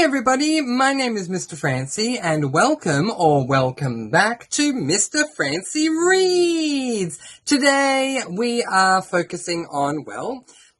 Hey everybody, my name is Mr. Francy and welcome back to Mr. Francy Reads. Today we are focusing on,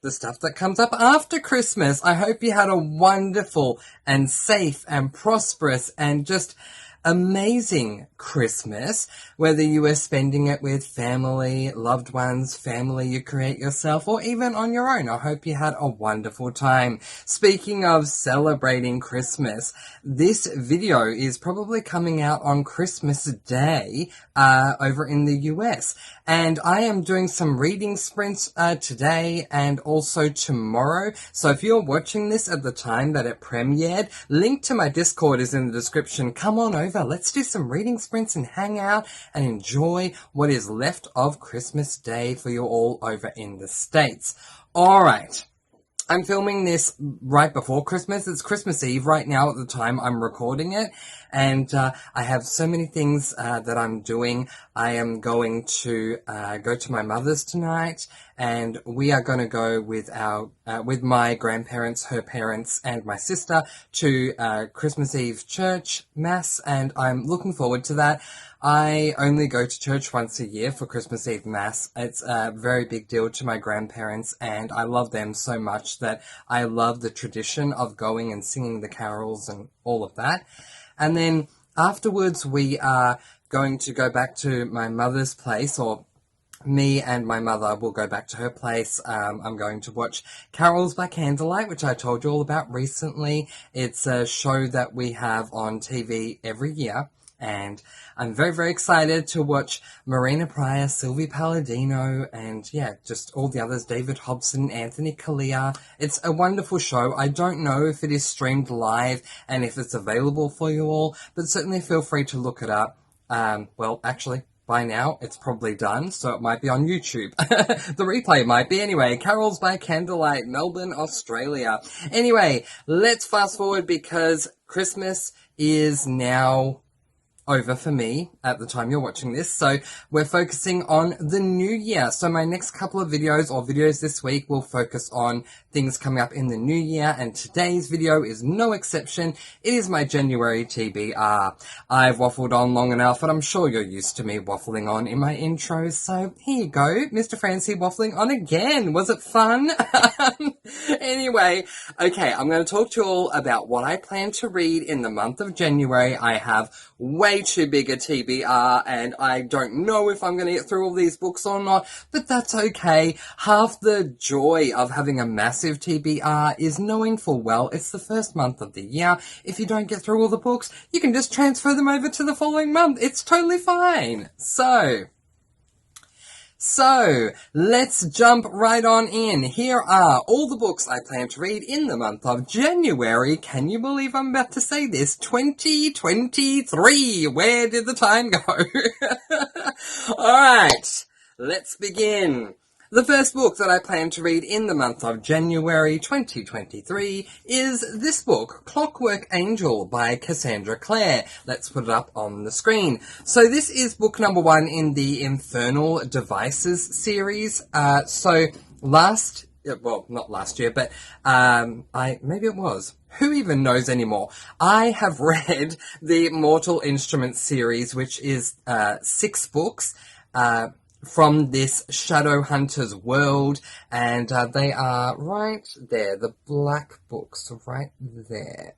the stuff that comes up after Christmas. I hope you had a wonderful and safe and prosperous and just amazing Christmas, whether you were spending it with family, loved ones, family you create yourself, or even on your own. I hope you had a wonderful time. Speaking of celebrating Christmas, this video is probably coming out on Christmas Day over in the US. And I am doing some reading sprints today and also tomorrow. So if you're watching this at the time that it premiered, link to my Discord is in the description. Come on over. Let's do some reading sprints and hang out and enjoy what is left of Christmas Day for you all over in the States. All right. I'm filming this right before Christmas. It's Christmas Eve right now at the time I'm recording it. And I have so many things that I'm doing. I am going to go to my mother's tonight, and we are going to go with with my grandparents, her parents, and my sister to Christmas Eve church mass, and I'm looking forward to that. I only go to church once a year for Christmas Eve Mass. It's a very big deal to my grandparents, and I love them so much that I love the tradition of going and singing the carols and all of that. And then afterwards, we are going to go back to my mother's place, or me and my mother will go back to her place. I'm going to watch Carols by Candlelight, which I told you all about recently. It's a show that we have on TV every year. And I'm very, very excited to watch Marina Pryor, Sylvie Palladino, and just all the others, David Hobson, Anthony Kalia. It's a wonderful show. I don't know if it is streamed live and if it's available for you all, but certainly feel free to look it up. Actually, by now, it's probably done, so it might be on YouTube. The replay might be. Anyway, Carols by Candlelight, Melbourne, Australia. Anyway, let's fast forward because Christmas is now over for me at the time you're watching this. So we're focusing on the new year. So my next couple of videos or videos this week will focus on things coming up in the new year, and today's video is no exception. It is my January TBR. I've waffled on long enough, and I'm sure you're used to me waffling on in my intros. So here you go, Mr. Francy waffling on again. Was it fun? Anyway, okay, I'm going to talk to you all about what I plan to read in the month of January. I have way too big a TBR, and I don't know if I'm going to get through all these books or not, but that's okay. Half the joy of having a massive TBR is knowing full well it's the first month of the year. If you don't get through all the books, you can just transfer them over to the following month. It's totally fine. So, let's jump right on in. Here are all the books I plan to read in the month of January. Can you believe I'm about to say this? 2023. Where did the time go? Alright, let's begin. The first book that I plan to read in the month of January 2023 is this book, Clockwork Angel by Cassandra Clare. Let's put it up on the screen. So this is book number 1 in the Infernal Devices series. Not last year, but maybe it was. Who even knows anymore? I have read the Mortal Instruments series, which is 6 books, from this Shadowhunters world, and they are right there, the black books right there,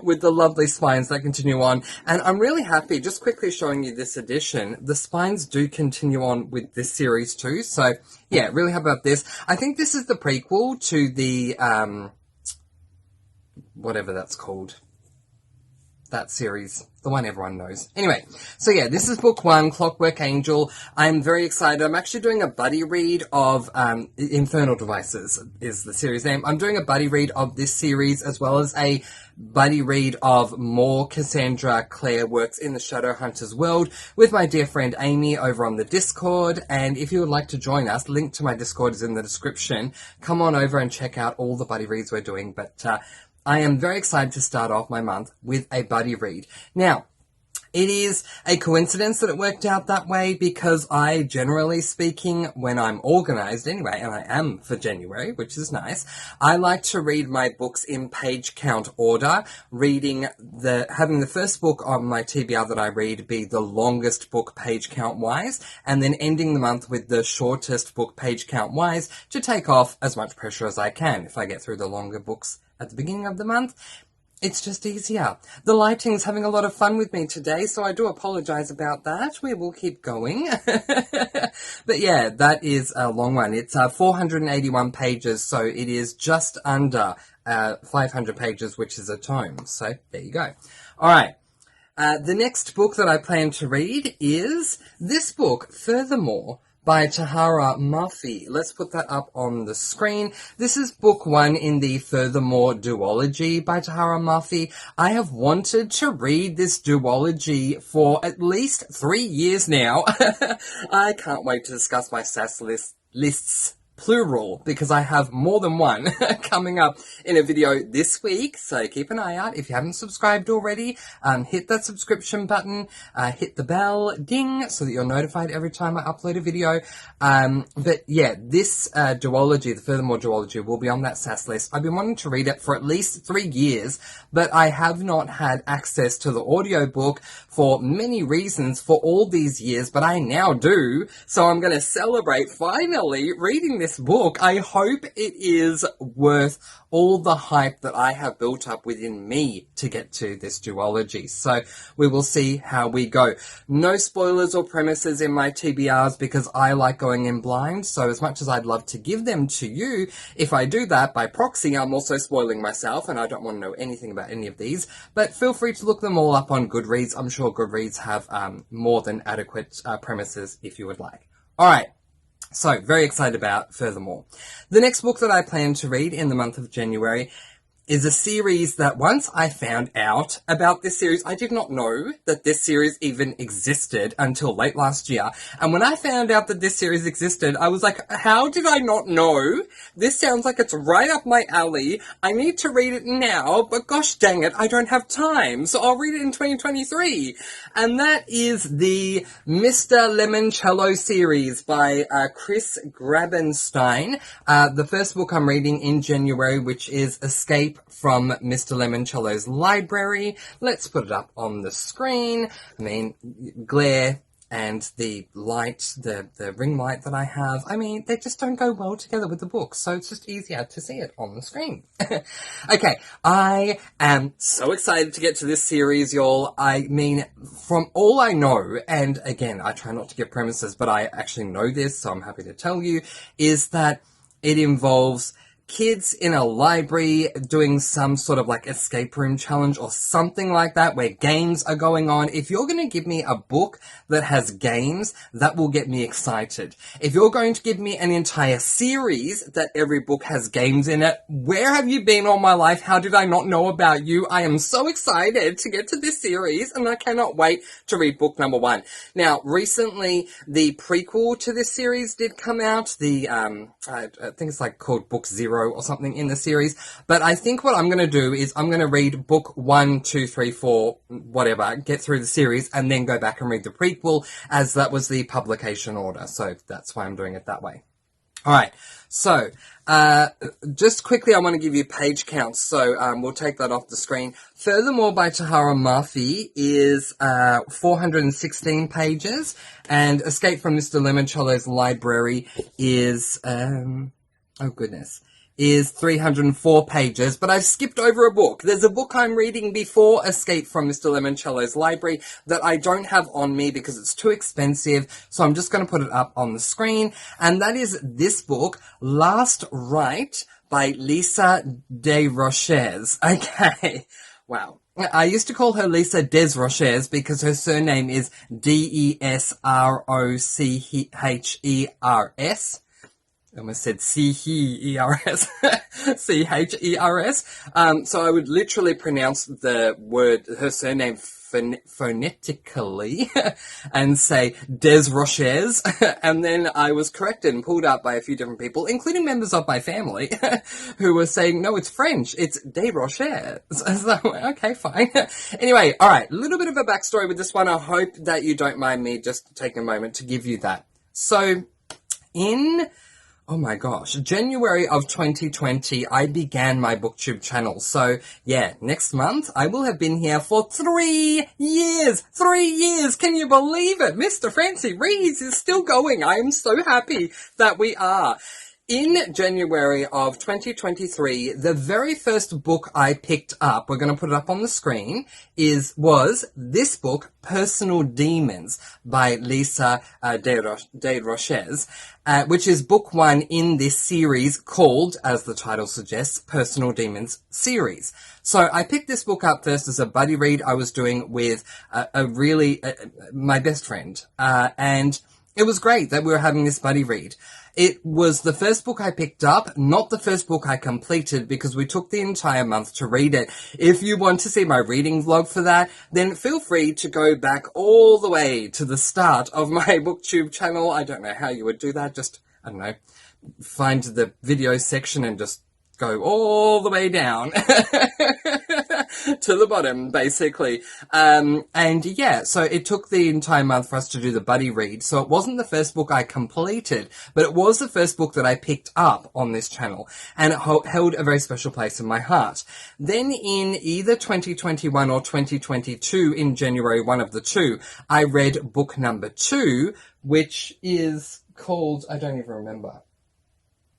with the lovely spines that continue on. And I'm really happy, just quickly showing you this edition, the spines do continue on with this series too, so yeah, really happy about this. I think this is the prequel to the, whatever that's called. That series, the one everyone knows. Anyway, so yeah, this is book 1, Clockwork Angel. I'm very excited. I'm actually doing a buddy read of Infernal Devices is the series name. I'm doing a buddy read of this series as well as a buddy read of more Cassandra Clare works in the Shadowhunters world with my dear friend Amy over on the Discord. And if you would like to join us, link to my Discord is in the description. Come on over and check out all the buddy reads we're doing. But I am very excited to start off my month with a buddy read. Now, It is a coincidence that it worked out that way because I, generally speaking, when I'm organised anyway, and I am for January, which is nice, I like to read my books in page count order, having the first book on my TBR that I read be the longest book page count wise, and then ending the month with the shortest book page count wise to take off as much pressure as I can if I get through the longer books at the beginning of the month. It's just easier. The lighting's having a lot of fun with me today, so I do apologise about that. We will keep going. But yeah, that is a long one. It's 481 pages, so it is just under 500 pages, which is a tome. So there you go. All right. The next book that I plan to read is this book, Furthermore, by Tahara Murphy. Let's put that up on the screen. This is book 1 in the Furthermore duology by Tahara Murphy. I have wanted to read this duology for at least 3 years now. I can't wait to discuss my SAS lists plural, because I have more than one coming up in a video this week, so keep an eye out. If you haven't subscribed already, hit that subscription button, hit the bell, ding, so that you're notified every time I upload a video. But yeah, this duology, the Furthermore duology, will be on that SAS list. I've been wanting to read it for at least 3 years, but I have not had access to the audiobook for many reasons for all these years, but I now do, so I'm going to celebrate finally reading this book. I hope it is worth all the hype that I have built up within me to get to this duology. So we will see how we go. No spoilers or premises in my TBRs because I like going in blind. So as much as I'd love to give them to you, if I do that by proxy, I'm also spoiling myself and I don't want to know anything about any of these. But feel free to look them all up on Goodreads. I'm sure Goodreads have more than adequate premises if you would like. All right. So, very excited about Furthermore. The next book that I plan to read in the month of January is a series that once I found out about this series, I did not know that this series even existed until late last year. And when I found out that this series existed, I was like, how did I not know? This sounds like it's right up my alley. I need to read it now, but gosh dang it, I don't have time. So I'll read it in 2023. And that is the Mr. Lemoncello series by Chris Grabenstein. The first book I'm reading in January, which is Escape from Mr. Lemoncello's Library. Let's put it up on the screen. I mean, glare and the light, the ring light that I have, I mean, they just don't go well together with the book, so it's just easier to see it on the screen. Okay, I am so excited to get to this series, y'all. I mean, from all I know, and again, I try not to give premises, but I actually know this, so I'm happy to tell you, is that it involves kids in a library doing some sort of like escape room challenge or something like that where games are going on. If you're going to give me a book that has games, that will get me excited. If you're going to give me an entire series that every book has games in it, where have you been all my life? How did I not know about you? I am so excited to get to this series and I cannot wait to read book number 1. Now, recently the prequel to this series did come out. I think it's like called Book 0 or something in the series, but I think what I'm going to do is I'm going to read book 1, 2, 3, 4, whatever, get through the series, and then go back and read the prequel, as that was the publication order, so that's why I'm doing it that way. Alright, so, just quickly I want to give you page counts, so we'll take that off the screen. Furthermore by Tahara Murphy is 416 pages, and Escape from Mr. Lemoncello's Library is, is 304 pages, but I've skipped over a book. There's a book I'm reading before Escape from Mr. Lemoncello's Library that I don't have on me because it's too expensive, so I'm just going to put it up on the screen, and that is this book, Last Rite by Lisa Desrochers. Okay, wow. I used to call her Lisa Desrochers because her surname is Desrochers. I almost said C-H-E-R-S. C-H-E-R-S. So I would literally pronounce the word, her surname phonetically and say Des Rochers, and then I was corrected and pulled out by a few different people, including members of my family, who were saying, no, it's French, it's Des Rochers. So, okay, fine. Anyway, all right, a little bit of a backstory with this one. I hope that you don't mind me just taking a moment to give you that. So, oh my gosh, January of 2020, I began my BookTube channel. So, yeah, next month, I will have been here for 3 years. 3 years! Can you believe it? Mr. Francy Reads is still going. I am so happy that we are. In January of 2023, the very first book I picked up, we're going to put it up on the screen, was this book, Personal Demons, by Lisa de Roches, which is book 1 in this series called, as the title suggests, Personal Demons series. So I picked this book up first as a buddy read I was doing with my best friend, and it was great that we were having this buddy read. It was the first book I picked up, not the first book I completed, because we took the entire month to read it. If you want to see my reading vlog for that, then feel free to go back all the way to the start of my BookTube channel. I don't know how you would do that. Just, I don't know, find the video section and just go all the way down to the bottom, basically. And yeah, so it took the entire month for us to do the buddy read. So it wasn't the first book I completed, but it was the first book that I picked up on this channel, and it held a very special place in my heart. Then in either 2021 or 2022, in January, one of the two, I read book number 2, which is called, I don't even remember.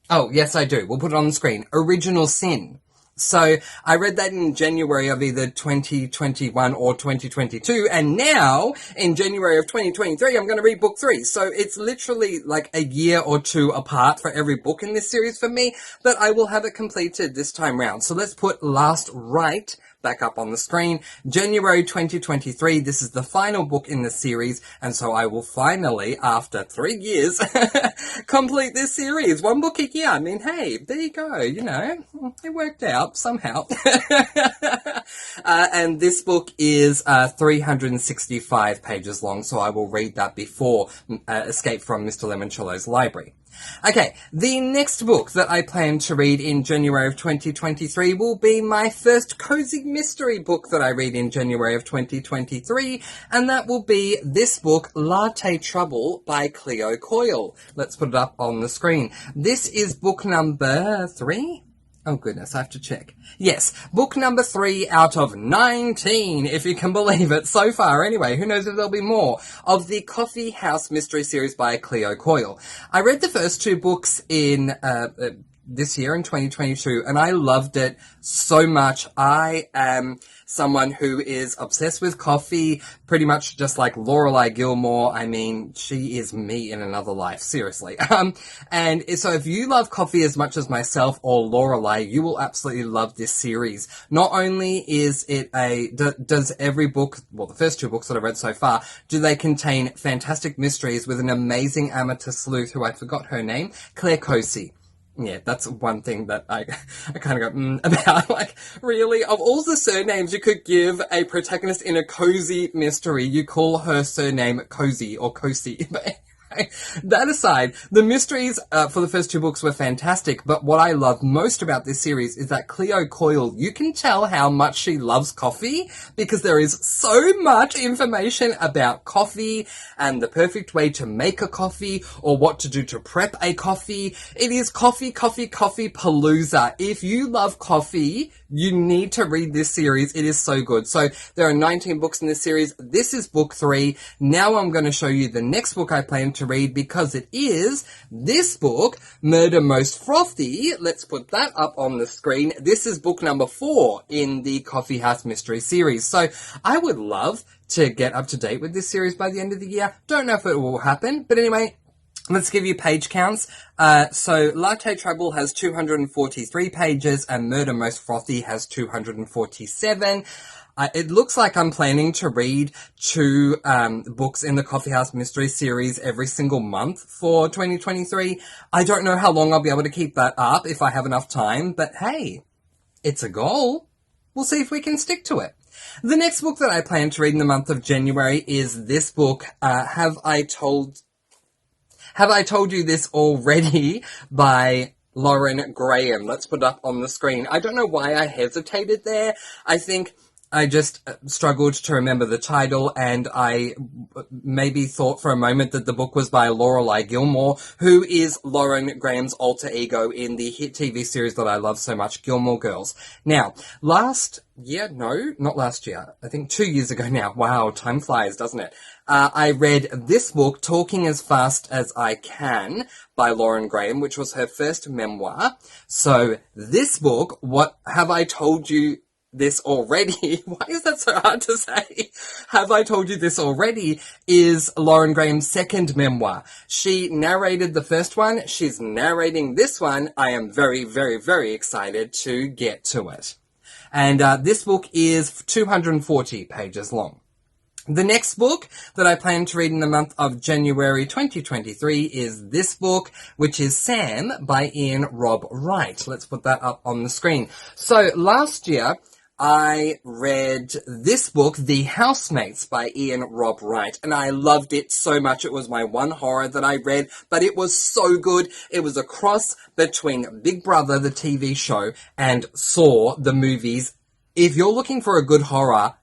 Oh, yes, I do. We'll put it on the screen. Original Sin. So I read that in January of either 2021 or 2022. And now, in January of 2023, I'm going to read book 3. So it's literally like a year or two apart for every book in this series for me. But I will have it completed this time round. So let's put Last Right back up on the screen. January 2023, this is the final book in the series, and so I will finally, after 3 years, complete this series. 1 book a year. I mean, hey, there you go, you know, it worked out somehow. And this book is 365 pages long, so I will read that before Escape from Mr. Lemoncello's library. Okay, the next book that I plan to read in January of 2023 will be my first cozy mystery book that I read in January of 2023, and that will be this book, Latte Trouble by Cleo Coyle. Let's put it up on the screen. This is book number 3? Oh goodness, I have to check. Yes, book number 3 out of 19, if you can believe it, so far. Anyway, who knows if there'll be more, of the Coffee House Mystery Series by Cleo Coyle. I read the first 2 books in this year in 2022, and I loved it so much. I am someone who is obsessed with coffee, pretty much just like Lorelei Gilmore. I mean, she is me in another life, seriously. And so if you love coffee as much as myself or Lorelei, you will absolutely love this series. Not only is it does every book, well, the first 2 books that I've read so far, do they contain fantastic mysteries with an amazing amateur sleuth who I forgot her name, Claire Cosey. Yeah, that's one thing that I kind of go, about. Like, really? Of all the surnames you could give a protagonist in a cozy mystery, you call her surname Cozy or Cosey. But that aside, the mysteries for the first 2 books were fantastic, but what I love most about this series is that Cleo Coyle, you can tell how much she loves coffee because there is so much information about coffee and the perfect way to make a coffee or what to do to prep a coffee. It is coffee palooza. If you love coffee, you need to read this series. It is so good. So there are 19 books in this series. This is book 3. Now I'm going to show you the next book I plan to read because it is this book, Murder Most Frothy. Let's put that up on the screen. This is book number 4 in the Coffee House Mystery series. So I would love to get up to date with this series by the end of the year. Don't know if it will happen, but anyway, let's give you page counts. So Latte Trouble has 243 pages and Murder Most Frothy has 247. It looks like I'm planning to read 2 books in the Coffee House Mystery series every single month for 2023. I don't know how long I'll be able to keep that up if I have enough time, but hey, it's a goal. We'll see if we can stick to it. The next book that I plan to read in the month of January is this book, Have I Told You This Already by Lauren Graham. Let's put it up on the screen. I don't know why I hesitated there. I think I just struggled to remember the title, and I maybe thought for a moment that the book was by Lorelei Gilmore, who is Lauren Graham's alter ego in the hit TV series that I love so much, Gilmore Girls. Now, not last year, I think 2 years ago now. Wow, time flies, doesn't it? I read this book, Talking as Fast as I Can, by Lauren Graham, which was her first memoir. So this book, What Have I Told You This Already? Why is that so hard to say? Have I Told You This Already is Lauren Graham's second memoir. She narrated the first one. She's narrating this one. I am very, very, very excited to get to it. And this book is 240 pages long. The next book that I plan to read in the month of January 2023 is this book, which is Sam by Ian Rob Wright. Let's put that up on the screen. So last year, I read this book, The Housemates by Ian Rob Wright, and I loved it so much. It was my one horror that I read, but it was so good. It was a cross between Big Brother, the TV show, and Saw, the movies. If you're looking for a good horror,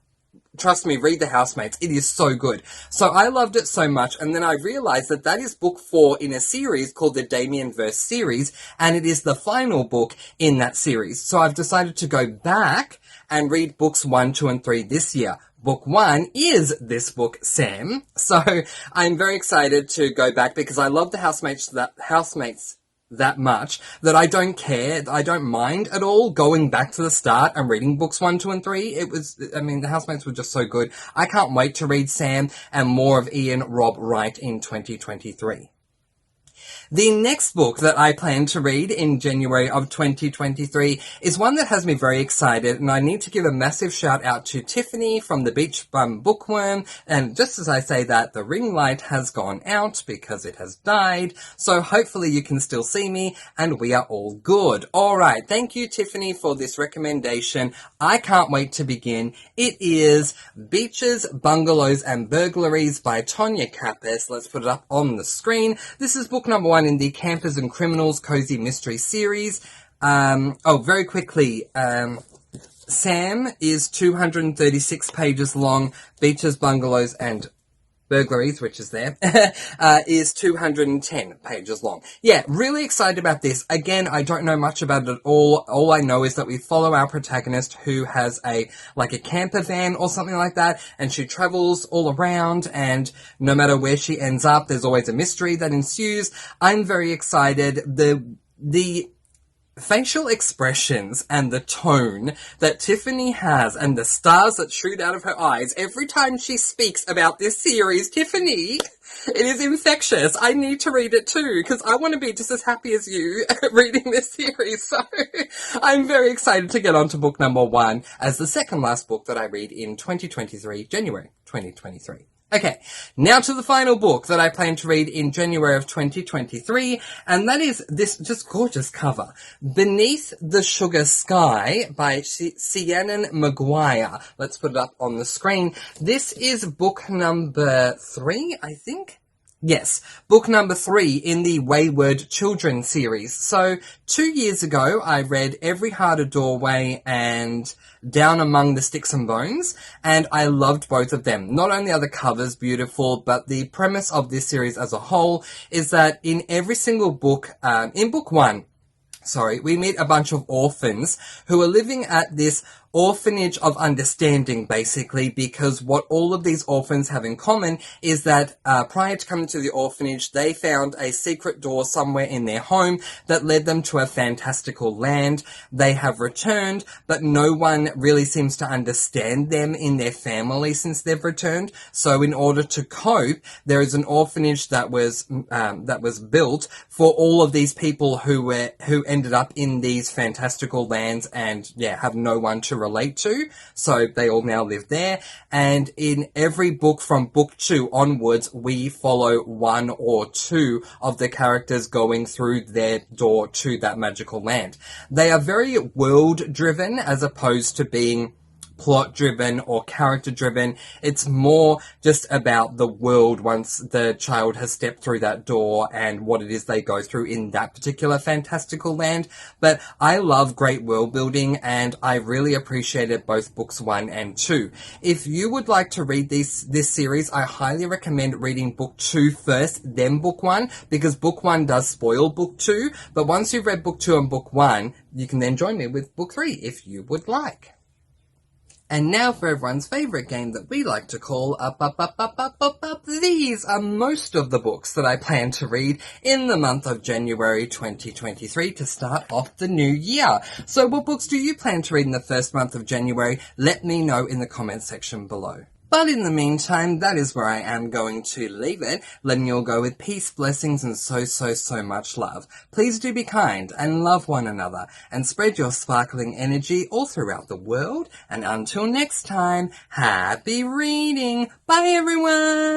trust me, read The Housemates. It is so good. So I loved it so much, and then I realized that that is book 4 in a series called the Damien Verse series, and it is the final book in that series. So I've decided to go back and read books 1, 2, and 3 this year. Book 1 is this book, Sam. So I'm very excited to go back because I love The Housemates that much that I don't care. I don't mind at all going back to the start and reading books 1, 2, and 3. The Housemates were just so good. I can't wait to read Sam and more of Ian Rob Wright in 2023. The next book that I plan to read in January of 2023 is one that has me very excited, and I need to give a massive shout out to Tiffany from the Beach Bum Bookworm. And just as I say that, the ring light has gone out because it has died, so hopefully you can still see me and we are all good. Alright, thank you Tiffany for this recommendation. I can't wait to begin. It is Beaches, Bungalows and Burglaries by Tonya Kappas. Let's put it up on the screen. This is book number 1 in the Campers and Criminals Cozy Mystery Series. Very quickly, Sam is 236 pages long. Beaches, Bungalows and Burglaries, which is there, is 210 pages long. Yeah, really excited about this. Again, I don't know much about it at all. All I know is that we follow our protagonist who has a camper van or something like that, and she travels all around, and no matter where she ends up, there's always a mystery that ensues. I'm very excited. The facial expressions and the tone that Tiffany has and the stars that shoot out of her eyes every time she speaks about this series, Tiffany, it is infectious. I need to read it too because I want to be just as happy as you reading this series. So I'm very excited to get on to book number 1 as the second last book that I read in 2023, January 2023. Okay, now to the final book that I plan to read in January of 2023, and that is this just gorgeous cover, Beneath the Sugar Sky by Sienna Maguire. Let's put it up on the screen. This is book number 3, I think. Yes, book number 3 in the Wayward Children series. So 2 years ago, I read Every Heart a Doorway and Down Among the Sticks and Bones, and I loved both of them. Not only are the covers beautiful, but the premise of this series as a whole is that in every single book, in book 1, we meet a bunch of orphans who are living at this orphanage of understanding, basically, because what all of these orphans have in common is that prior to coming to the orphanage, they found a secret door somewhere in their home that led them to a fantastical land. They have returned, but no one really seems to understand them in their family since they've returned. So in order to cope, there is an orphanage that was built for all of these people who ended up in these fantastical lands and have no one to relate to, so they all now live there. And in every book from book 2 onwards, we follow 1 or 2 of the characters going through their door to that magical land. They are very world driven as opposed to being plot-driven or character-driven. It's more just about the world once the child has stepped through that door and what it is they go through in that particular fantastical land. But I love great world building, and I really appreciated both books 1 and 2. If you would like to read this series, I highly recommend reading book 2 first, then book 1, because book 1 does spoil book 2. But once you've read book 2 and book 1, you can then join me with book 3 if you would like. And now for everyone's favourite game that we like to call Up. These are most of the books that I plan to read in the month of January 2023 to start off the new year. So what books do you plan to read in the first month of January? Let me know in the comments section below. But in the meantime, that is where I am going to leave it, letting you all go with peace, blessings, and so much love. Please do be kind and love one another, and spread your sparkling energy all throughout the world. And until next time, happy reading! Bye everyone!